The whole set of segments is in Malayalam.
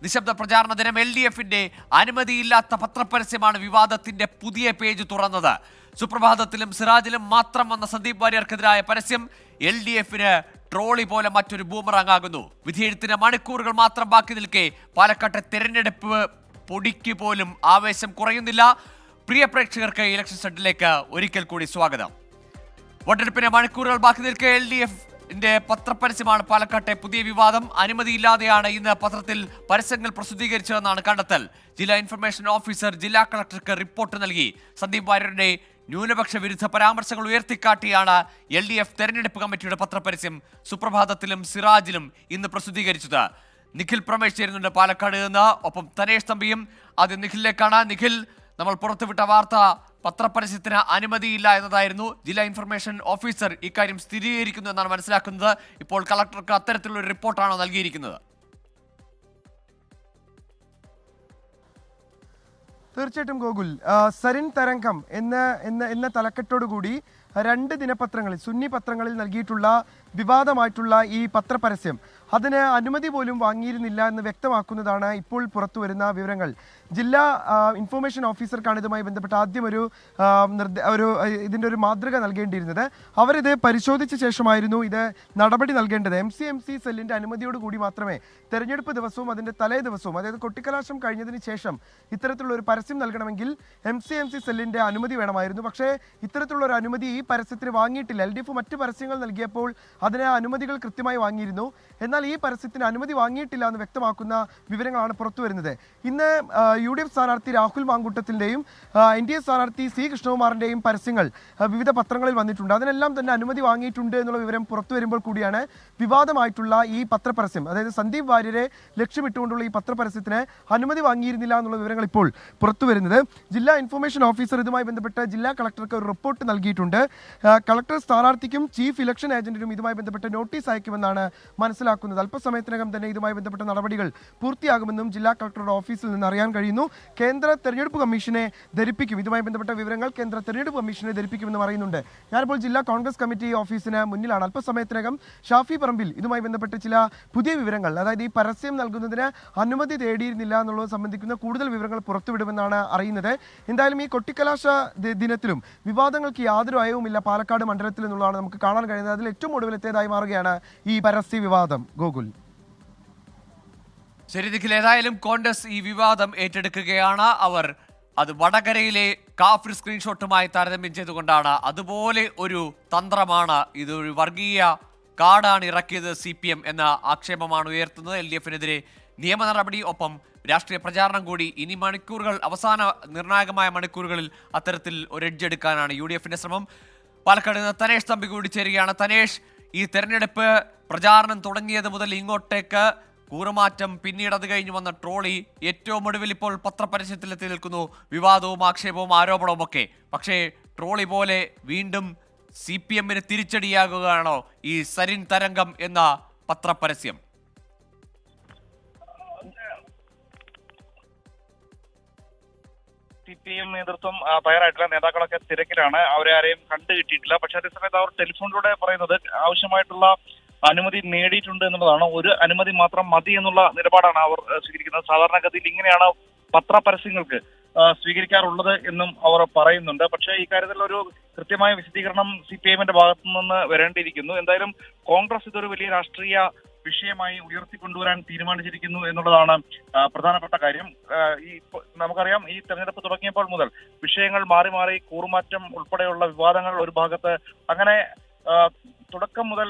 നിശബ്ദ പ്രചാരണ ദിനം LDFന്റെ അനുമതിയില്ലാത്ത പത്രപരസ്യമാണ് വിവാദത്തിന്റെ പുതിയ പേജ് തുറന്നത്. സുപ്രഭാതത്തിലും സിറാജിലും മാത്രം വന്ന സന്ദീപ് വാര്യർക്കെതിരായ പരസ്യം LDFന് ട്രോളി പോലെ മറ്റൊരു ബൂമറാങ് ആകുന്നു. വിധിയെഴുത്തിന് മണിക്കൂറുകൾ മാത്രം ബാക്കി നിൽക്കെ പാലക്കാട്ടെ തെരഞ്ഞെടുപ്പ് പൊടിക്ക് പോലും ആവേശം കുറയുന്നില്ല. പ്രിയ പ്രേക്ഷകർക്ക് ഇലക്ഷൻ സ്റ്റഡിലേക്ക് ഒരിക്കൽ കൂടി സ്വാഗതം. വോട്ടെടുപ്പിന് മണിക്കൂറുകൾ ബാക്കി നിൽക്കെ LDFന്റെ പത്രപരസ്യമാണ് പാലക്കാട്ടെ പുതിയ വിവാദം. അനുമതിയില്ലാതെയാണ് ഇന്ന് പത്രത്തിൽ പരസ്യങ്ങൾ പ്രസിദ്ധീകരിച്ചതെന്നാണ് കണ്ടെത്തൽ. ജില്ലാ ഇൻഫർമേഷൻ ഓഫീസർ ജില്ലാ കളക്ടർക്ക് റിപ്പോർട്ട് നൽകി. സന്ദീപ് വാര്യരുടെ ന്യൂനപക്ഷ വിരുദ്ധ പരാമർശങ്ങൾ ഉയർത്തിക്കാട്ടിയാണ് LDF തെരഞ്ഞെടുപ്പ് കമ്മിറ്റിയുടെ പത്രപരസ്യം സുപ്രഭാതത്തിലും സിറാജിലും ഇന്ന് പ്രസിദ്ധീകരിച്ചത്. നിഖിൽ പ്രമേശ് ചേരുന്നുണ്ട് പാലക്കാട് നിന്ന്. ഒപ്പം തനേഷ് തമ്പിയും. ആദ്യം നിഖിലിലേക്കാണ്. നിഖിൽ, നമ്മൾ പുറത്തുവിട്ട വാർത്ത പത്രപരസ്യത്തിന് അനുമതിയില്ല എന്നതായിരുന്നു. ജില്ലാ ഇൻഫർമേഷൻ ഓഫീസർ ഇക്കാര്യം സ്ഥിരീകരിക്കുന്നു എന്നാണ് മനസ്സിലാക്കുന്നത്. ഇപ്പോൾ കളക്ടർക്ക് അത്തരത്തിലുള്ള ഒരു റിപ്പോർട്ടാണോ നൽകിയിരിക്കുന്നത്? തീർച്ചയായിട്ടും ഗോകുൽ, സരിൻ തരംഗം എന്ന തലക്കെട്ടോടുകൂടി 2 ദിനപത്രങ്ങളിൽ, സുന്നി പത്രങ്ങളിൽ നൽകിയിട്ടുള്ള വിവാദമായിട്ടുള്ള ഈ പത്രപരസ്യം അതിന് അനുമതി പോലും വാങ്ങിയിരുന്നില്ല എന്ന് വ്യക്തമാക്കുന്നതാണ് ഇപ്പോൾ പുറത്തു വരുന്ന വിവരങ്ങൾ. ജില്ലാ ഇൻഫർമേഷൻ ഓഫീസർക്കാണ് ഇതുമായി ബന്ധപ്പെട്ട് ആദ്യം ഇതിൻ്റെ ഒരു മാതൃക നൽകേണ്ടിയിരുന്നത്. അവരിത് പരിശോധിച്ച ശേഷമായിരുന്നു ഇത് നടപടി നൽകേണ്ടത്. MCMC സെല്ലിൻ്റെ അനുമതിയോടുകൂടി മാത്രമേ തെരഞ്ഞെടുപ്പ് ദിവസവും അതിൻ്റെ തലേ ദിവസവും, അതായത് കൊട്ടിക്കലാശം കഴിഞ്ഞതിന് ശേഷം ഇത്തരത്തിലുള്ള ഒരു പരസ്യം നൽകണമെങ്കിൽ MCMC സെല്ലിൻ്റെ അനുമതി വേണമായിരുന്നു. പക്ഷേ ഇത്തരത്തിലുള്ള ഒരു അനുമതി ഈ പരസ്യത്തിന് വാങ്ങിയിട്ടില്ല. LDF മറ്റ് പരസ്യങ്ങൾ നൽകിയപ്പോൾ അതിന് അനുമതികൾ കൃത്യമായി വാങ്ങിയിരുന്നു. എന്നാൽ ഈ പരസ്യത്തിന് അനുമതി വാങ്ങിയിട്ടില്ല എന്ന് വ്യക്തമാക്കുന്ന വിവരങ്ങളാണ് പുറത്തു വരുന്നത്. ഇന്ന് UDF സ്ഥാനാർത്ഥി രാഹുൽ മാങ്കൂട്ടത്തിൻ്റെയും NDA സ്ഥാനാർത്ഥി C കൃഷ്ണകുമാറിൻ്റെയും പരസ്യങ്ങൾ വിവിധ പത്രങ്ങളിൽ വന്നിട്ടുണ്ട്. അതിനെല്ലാം തന്നെ അനുമതി വാങ്ങിയിട്ടുണ്ട് എന്നുള്ള വിവരം പുറത്തു വരുമ്പോൾ കൂടിയാണ് വിവാദമായിട്ടുള്ള ഈ പത്രപരസ്യം, അതായത് സന്ദീപ് വാര്യരെ ലക്ഷ്യമിട്ടുകൊണ്ടുള്ള ഈ പത്രപരസ്യത്തിന് അനുമതി വാങ്ങിയിരുന്നില്ല എന്നുള്ള വിവരങ്ങൾ ഇപ്പോൾ പുറത്തു വരുന്നത്. ജില്ലാ ഇൻഫർമേഷൻ ഓഫീസർ ഇതുമായി ബന്ധപ്പെട്ട് ജില്ലാ കളക്ടർക്ക് ഒരു റിപ്പോർട്ട് നൽകിയിട്ടുണ്ട്. കളക്ടർ സ്ഥാനാർത്ഥിക്കും ചീഫ് ഇലക്ഷൻ ഏജന്റിനും ഇതുമായി ബന്ധപ്പെട്ട് നോട്ടീസ് അയക്കുമെന്നാണ് മനസ്സിലാക്കുന്നത്. അല്പസമയത്തിനകം തന്നെ ഇതുമായി ബന്ധപ്പെട്ട നടപടികൾ പൂർത്തിയാകുമെന്നും ജില്ലാ കളക്ടറുടെ ഓഫീസിൽ നിന്ന് അറിയാൻ കഴിയുന്നു. കേന്ദ്ര തെരഞ്ഞെടുപ്പ് കമ്മീഷനെ ധരിപ്പിക്കും, ഇതുമായി ബന്ധപ്പെട്ട വിവരങ്ങൾ കേന്ദ്ര തെരഞ്ഞെടുപ്പ് കമ്മീഷനെ ധരിപ്പിക്കുമെന്ന് പറയുന്നുണ്ട്. ഞാനിപ്പോൾ ജില്ലാ കോൺഗ്രസ് കമ്മിറ്റി ഓഫീസിന് മുന്നിലാണ്. അല്പസമയത്തിനകം ഷാഫി പറമ്പിൽ ഇതുമായി ബന്ധപ്പെട്ട് ചില പുതിയ വിവരങ്ങൾ, അതായത് ഈ പരസ്യം നൽകുന്നതിന് അനുമതി തേടിയിരുന്നില്ല എന്നുള്ളത് സംബന്ധിക്കുന്ന കൂടുതൽ വിവരങ്ങൾ പുറത്തുവിടുമെന്നാണ് അറിയുന്നത്. എന്തായാലും ഈ കൊട്ടിക്കലാശ ദിനത്തിലും വിവാദങ്ങൾക്ക് യാതൊരു അയവുമില്ല പാലക്കാട് മണ്ഡലത്തിൽ എന്നുള്ളതാണ് നമുക്ക് കാണാൻ കഴിയുന്നത്. അതിൽ ഏറ്റവും ഒടുവിലെത്തിയതായി മാറുകയാണ് ഈ പരസ്യ വിവാദം. ഗോകുൽ, ശരി നിഖിൽ, ഏതായാലും കോൺഗ്രസ് ഈ വിവാദം ഏറ്റെടുക്കുകയാണ്. അവർ അത് വടകരയിലെ കാഫിർ സ്ക്രീൻഷോട്ടുമായി താരതമ്യം ചെയ്തുകൊണ്ടാണ്. അതുപോലെ ഒരു തന്ത്രമാണ്, ഇതൊരു വർഗീയ കാർഡാണ് ഇറക്കിയത് CPM എന്ന ആക്ഷേപമാണ് ഉയർത്തുന്നത്. LDFനെതിരെ നിയമ നടപടി, ഒപ്പം രാഷ്ട്രീയ പ്രചാരണം കൂടി. ഇനി മണിക്കൂറുകൾ, അവസാന നിർണായകമായ മണിക്കൂറുകളിൽ അത്തരത്തിൽ ഒരു എഡ്ജ് എടുക്കാനാണ് UDFന്റെ ശ്രമം. പാലക്കാട് നിന്ന് തനേഷ് തമ്പി കൂടി ചേരുകയാണ്. തനേഷ്, ഈ തെരഞ്ഞെടുപ്പ് പ്രചാരണം തുടങ്ങിയത് മുതൽ ഇങ്ങോട്ടേക്ക് കൂറുമാറ്റം, പിന്നീട് അത് കഴിഞ്ഞ് വന്ന ട്രോളി, ഏറ്റവും ഒടുവിൽ ഇപ്പോൾ പത്രപരസ്യത്തിലെത്തി നിൽക്കുന്നു വിവാദവും ആക്ഷേപവും ആരോപണവും ഒക്കെ. പക്ഷേ ട്രോളി പോലെ വീണ്ടും CPMന് തിരിച്ചടിയാകുകയാണോ ഈ സരിൻ തരംഗം എന്ന പത്രപരസ്യം? CPM നേതൃത്വം തയ്യാറായിട്ടുള്ള നേതാക്കളൊക്കെ തിരക്കിലാണ്. അവരെ ആരെയും കണ്ടു കിട്ടിയിട്ടില്ല. പക്ഷേ അതേസമയത്ത് അവർ ടെലിഫോണിലൂടെ പറയുന്നത് ആവശ്യമായിട്ടുള്ള അനുമതി നേടിയിട്ടുണ്ട് എന്നുള്ളതാണ്. ഒരു അനുമതി മാത്രം മതി എന്നുള്ള നിലപാടാണ് അവർ സ്വീകരിക്കുന്നത്. സാധാരണഗതിയിൽ ഇങ്ങനെയാണ് പത്രപരസ്യങ്ങൾക്ക് സ്വീകരിക്കാറുള്ളത് എന്നും അവർ പറയുന്നുണ്ട്. പക്ഷേ ഇക്കാര്യത്തിൽ ഒരു കൃത്യമായ വിശദീകരണം CPMന്റെ ഭാഗത്തു നിന്ന് വരേണ്ടിയിരിക്കുന്നു. എന്തായാലും കോൺഗ്രസ് ഇതൊരു വലിയ രാഷ്ട്രീയ വിഷയമായി ഉയർത്തിക്കൊണ്ടുവരാൻ തീരുമാനിച്ചിരിക്കുന്നു എന്നുള്ളതാണ് പ്രധാനപ്പെട്ട കാര്യം. നമുക്കറിയാം, ഈ തെരഞ്ഞെടുപ്പ് തുടങ്ങിയപ്പോൾ മുതൽ വിഷയങ്ങൾ മാറി മാറി കൂറുമാറ്റം ഉൾപ്പെടെയുള്ള വിവാദങ്ങൾ ഒരു ഭാഗത്ത്, അങ്ങനെ തുടക്കം മുതൽ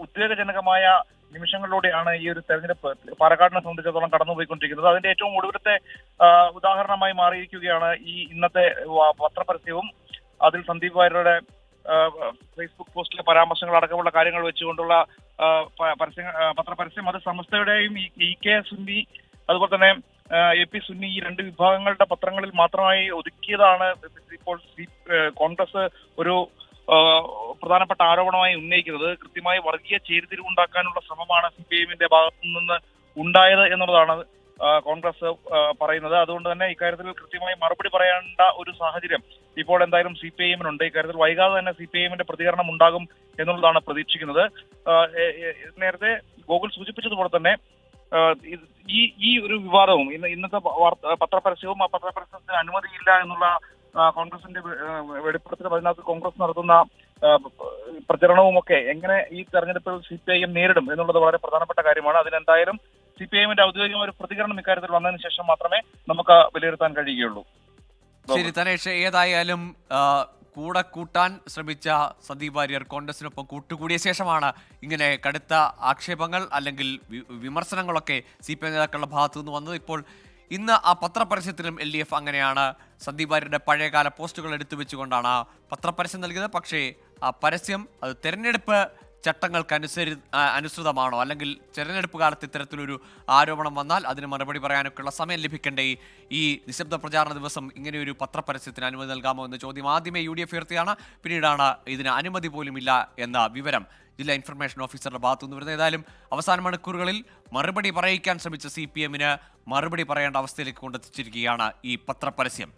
ഉദ്വേഗജനകമായ നിമിഷങ്ങളിലൂടെയാണ് ഈ ഒരു തെരഞ്ഞെടുപ്പ് പാലക്കാടിനെ സംബന്ധിച്ചിടത്തോളം കടന്നുപോയിക്കൊണ്ടിരിക്കുന്നത്. അതിന്റെ ഏറ്റവും ഒടുവിലത്തെ ഉദാഹരണമായി മാറിയിരിക്കുകയാണ് ഈ ഇന്നത്തെ പത്രപരസ്യവും. അതിൽ സന്ദീപ് വാര്യരുടെ ഫേസ്ബുക്ക് പോസ്റ്റിലെ പരാമർശങ്ങൾ അടക്കമുള്ള കാര്യങ്ങൾ വെച്ചുകൊണ്ടുള്ള പത്രപരസ്യം. അത് സമസ്തയുടെയും EK സുന്നി, അതുപോലെ തന്നെ AP സുന്നി, ഈ 2 വിഭാഗങ്ങളുടെ പത്രങ്ങളിൽ മാത്രമായി ഒതുക്കിയതാണ് ഇപ്പോൾ കോൺഗ്രസ് ഒരു പ്രധാനപ്പെട്ട ആരോപണമായി ഉന്നയിക്കുന്നത്. കൃത്യമായി വർഗീയ ചേരിതിരിവുണ്ടാക്കാനുള്ള ശ്രമമാണ് CPMന്റെ ഭാഗത്തു നിന്ന് ഉണ്ടായത് എന്നുള്ളതാണ് കോൺഗ്രസ് പറയുന്നത്. അതുകൊണ്ട് തന്നെ ഇക്കാര്യത്തിൽ കൃത്യമായി മറുപടി പറയേണ്ട ഒരു സാഹചര്യം ഇപ്പോൾ എന്തായാലും CPIMനുണ്ട്. ഇക്കാര്യത്തിൽ വൈകാതെ തന്നെ CPIMന്റെ പ്രതികരണം ഉണ്ടാകും എന്നുള്ളതാണ് പ്രതീക്ഷിക്കുന്നത്. നേരത്തെ ഗോകുൽ സൂചിപ്പിച്ചതുപോലെ തന്നെ ഈ ഒരു വിവാദവും ഇന്നത്തെ പത്രപരസ്യവും ആ പത്രപരസ്യത്തിന് അനുമതിയില്ല എന്നുള്ള കോൺഗ്രസിന്റെ വെളിപ്പെടുത്തൽ അതിനകത്ത് കോൺഗ്രസ് നടത്തുന്ന പ്രചരണവുമൊക്കെ എങ്ങനെ ഈ തെരഞ്ഞെടുപ്പിൽ CPIM നേരിടും എന്നുള്ളത് വളരെ പ്രധാനപ്പെട്ട കാര്യമാണ്. അതിനെന്തായാലും CPIMന്റെ ഔദ്യോഗികമായ ഒരു പ്രതികരണം ഇക്കാര്യത്തിൽ വന്നതിന് ശേഷം മാത്രമേ നമുക്ക് വിലയിരുത്താൻ കഴിയുകയുള്ളൂ. ശരി തനേഷ്, ഏതായാലും കൂടെ കൂട്ടാൻ ശ്രമിച്ച സന്ദീപ് വാര്യർ കോൺഗ്രസിനൊപ്പം കൂട്ടുകൂടിയ ശേഷമാണ് ഇങ്ങനെ കടുത്ത ആക്ഷേപങ്ങൾ അല്ലെങ്കിൽ വിമർശനങ്ങളൊക്കെ CPI നേതാക്കളുടെ ഭാഗത്തു നിന്ന് വന്നത്. ഇപ്പോൾ ഇന്ന് ആ പത്രപരസ്യത്തിലും LDF അങ്ങനെയാണ്. സന്ദീപ് വാര്യരുടെ പഴയകാല പോസ്റ്റുകൾ എടുത്തു വെച്ചുകൊണ്ടാണ് ആ പത്രപരസ്യം നൽകിയത്. പക്ഷേ ആ പരസ്യം അത് തെരഞ്ഞെടുപ്പ് ചട്ടങ്ങൾക്ക് അനുസൃതമാണോ, അല്ലെങ്കിൽ തെരഞ്ഞെടുപ്പ് കാലത്ത് ഇത്തരത്തിലൊരു ആരോപണം വന്നാൽ അതിന് മറുപടി പറയാനൊക്കെയുള്ള സമയം ലഭിക്കേണ്ടേ ഈ നിശബ്ദ പ്രചാരണ ദിവസം ഇങ്ങനെയൊരു പത്രപരസ്യത്തിന് അനുമതി നൽകാമോ എന്ന ചോദ്യം ആദ്യമേ UDF ഉയർത്തിയാണ്. പിന്നീടാണ് ഇതിന് അനുമതി പോലുമില്ല എന്ന വിവരം ജില്ലാ ഇൻഫർമേഷൻ ഓഫീസറുടെ ഭാഗത്തുനിന്ന് വരുന്നത്. ഏതായാലും അവസാന മണിക്കൂറുകളിൽ മറുപടി പറയിക്കാൻ ശ്രമിച്ച CPMന് മറുപടി പറയേണ്ട അവസ്ഥയിലേക്ക് കൊണ്ടെത്തിച്ചിരിക്കുകയാണ് ഈ പത്രപരസ്യം.